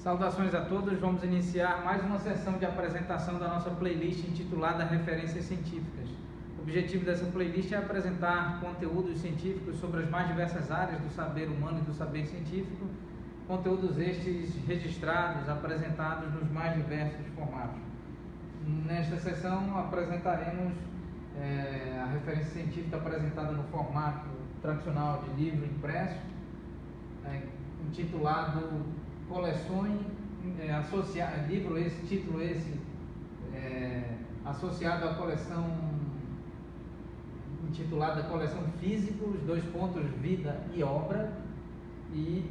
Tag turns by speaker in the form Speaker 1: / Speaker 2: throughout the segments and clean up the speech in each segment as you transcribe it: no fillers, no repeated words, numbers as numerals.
Speaker 1: Saudações a todos, vamos iniciar mais uma sessão de apresentação da nossa playlist intitulada Referências Científicas. O objetivo dessa playlist é apresentar conteúdos científicos sobre as mais diversas áreas do saber humano e do saber científico, conteúdos estes registrados, apresentados nos mais diversos formatos. Nesta sessão apresentaremos a referência científica apresentada no formato tradicional de livro impresso, intitulado Coleções, associado à coleção intitulada Coleção Físicos, Vida e Obra, e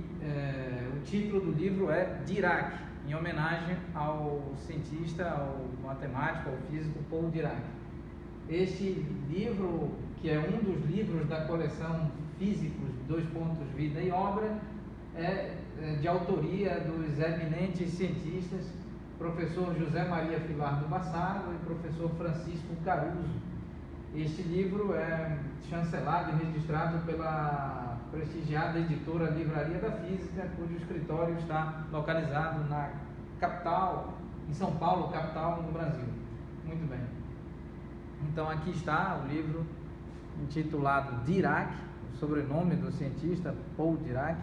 Speaker 1: o título do livro é Dirac, em homenagem ao cientista, ao matemático, ao físico Paul Dirac. Este livro, que é um dos livros da coleção Físicos, Vida e Obra, é de autoria dos eminentes cientistas professor José Maria Filardo Bassalo e professor Francisco Caruso. Este livro é chancelado e registrado pela prestigiada editora Livraria da Física, cujo escritório está localizado na capital, em São Paulo, capital do Brasil. Muito bem. Então aqui está o livro intitulado Dirac, o sobrenome do cientista Paul Dirac.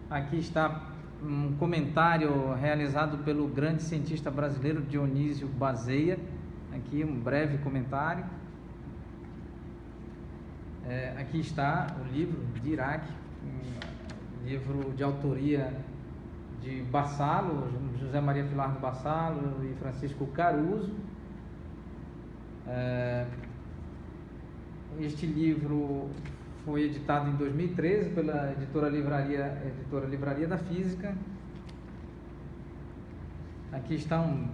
Speaker 1: Aqui está um comentário realizado pelo grande cientista brasileiro Dionísio Baseia. Aqui um breve comentário. Aqui está o livro Dirac, um livro de autoria de Bassalo, José Maria Filardo Bassalo e Francisco Caruso. Este livro foi editado em 2013 pela editora Livraria da Física. Aqui está um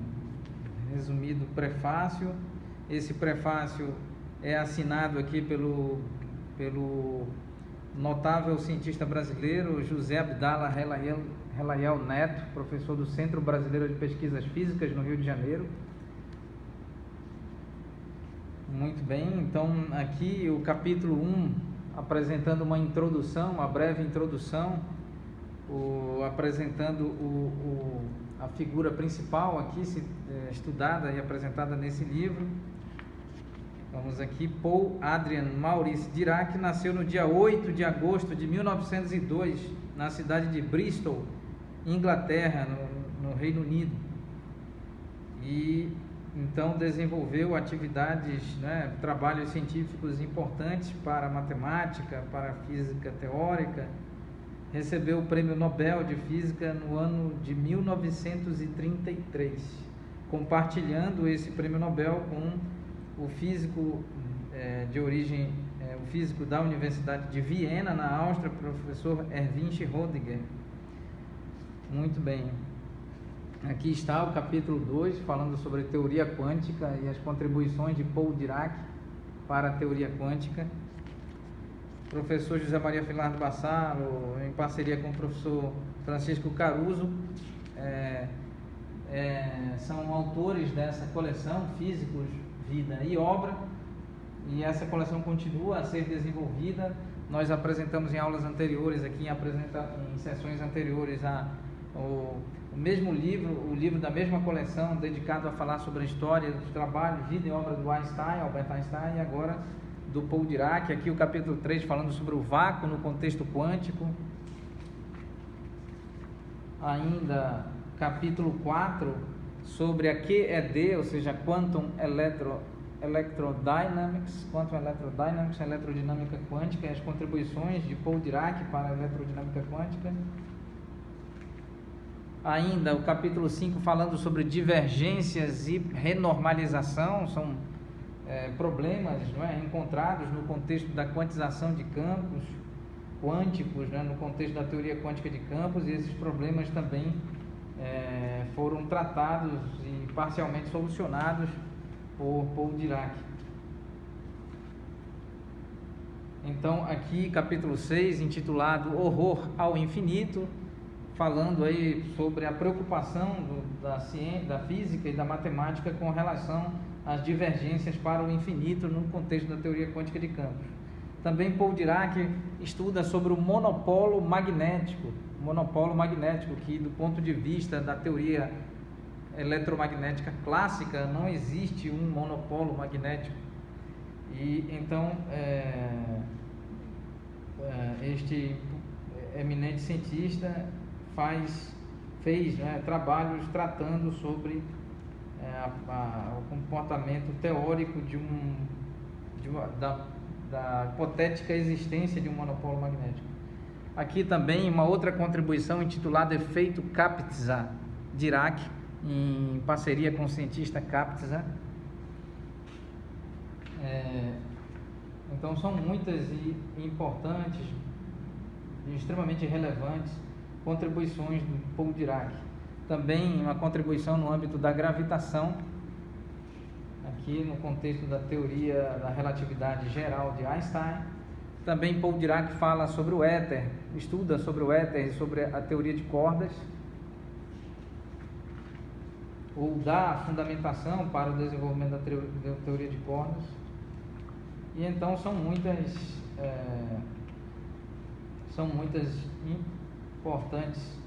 Speaker 1: resumido prefácio. Esse prefácio é assinado aqui pelo notável cientista brasileiro José Abdala Relayel Neto, professor do Centro Brasileiro de Pesquisas Físicas no Rio de Janeiro. Muito bem, então aqui o capítulo 1, apresentando uma introdução, uma breve introdução, apresentando a figura principal aqui estudada e apresentada nesse livro. Vamos aqui, Paul Adrian Maurice Dirac nasceu no dia 8 de agosto de 1902, na cidade de Bristol, Inglaterra, no Reino Unido. E então desenvolveu atividades, trabalhos científicos importantes para a matemática, para a física teórica. Recebeu o Prêmio Nobel de Física no ano de 1933, compartilhando esse Prêmio Nobel com o físico o físico da Universidade de Viena, na Áustria, professor Erwin Schrödinger. Muito bem. Aqui está o capítulo 2, falando sobre teoria quântica e as contribuições de Paul Dirac para a teoria quântica. Professor José Maria Filardo Bassalo, em parceria com o professor Francisco Caruso, são autores dessa coleção Físicos, Vida e Obra, e essa coleção continua a ser desenvolvida. Nós apresentamos em aulas anteriores, aqui em sessões anteriores, o mesmo livro, o livro da mesma coleção, dedicado a falar sobre a história dos trabalhos, vida e obra do Albert Einstein, e agora do Paul Dirac. Aqui o capítulo 3 falando sobre o vácuo no contexto quântico. Ainda capítulo 4 sobre a QED, ou seja, Quantum Electrodynamics, eletrodinâmica quântica, e as contribuições de Paul Dirac para a eletrodinâmica quântica. Ainda o capítulo 5 falando sobre divergências e renormalização, são problemas encontrados no contexto da quantização de campos quânticos, no contexto da teoria quântica de campos, e esses problemas também foram tratados e parcialmente solucionados por Paul Dirac. Então aqui capítulo 6, intitulado Horror ao Infinito, falando aí sobre a preocupação da física e da matemática com relação às divergências para o infinito no contexto da teoria quântica de campos. Também Paul Dirac estuda sobre o monopolo magnético, que do ponto de vista da teoria eletromagnética clássica não existe um monopolo magnético. E então este eminente cientista fez trabalhos tratando sobre o comportamento teórico da hipotética existência de um monopolo magnético. Aqui também uma outra contribuição intitulada Efeito Kapitsa-Dirac, em parceria com o cientista Kapitsa. Então são muitas e importantes e extremamente relevantes contribuições do Paul Dirac. Também uma contribuição no âmbito da gravitação, aqui no contexto da teoria da relatividade geral de Einstein. Também Paul Dirac fala sobre o éter, estuda sobre o éter e sobre a teoria de cordas, ou dá fundamentação para o desenvolvimento da teoria de cordas. E então são muitas importantes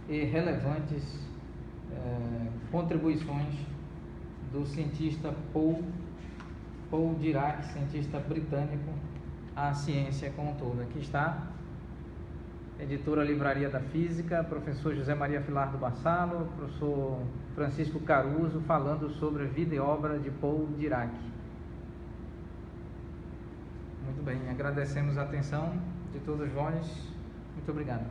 Speaker 1: e relevantes contribuições do cientista Paul Dirac, cientista britânico, à ciência como um todo. Aqui está, editora Livraria da Física, professor José Maria Filardo Bassalo, professor Francisco Caruso, falando sobre a vida e obra de Paul Dirac. Muito bem, agradecemos a atenção de todos vós. Muito obrigado.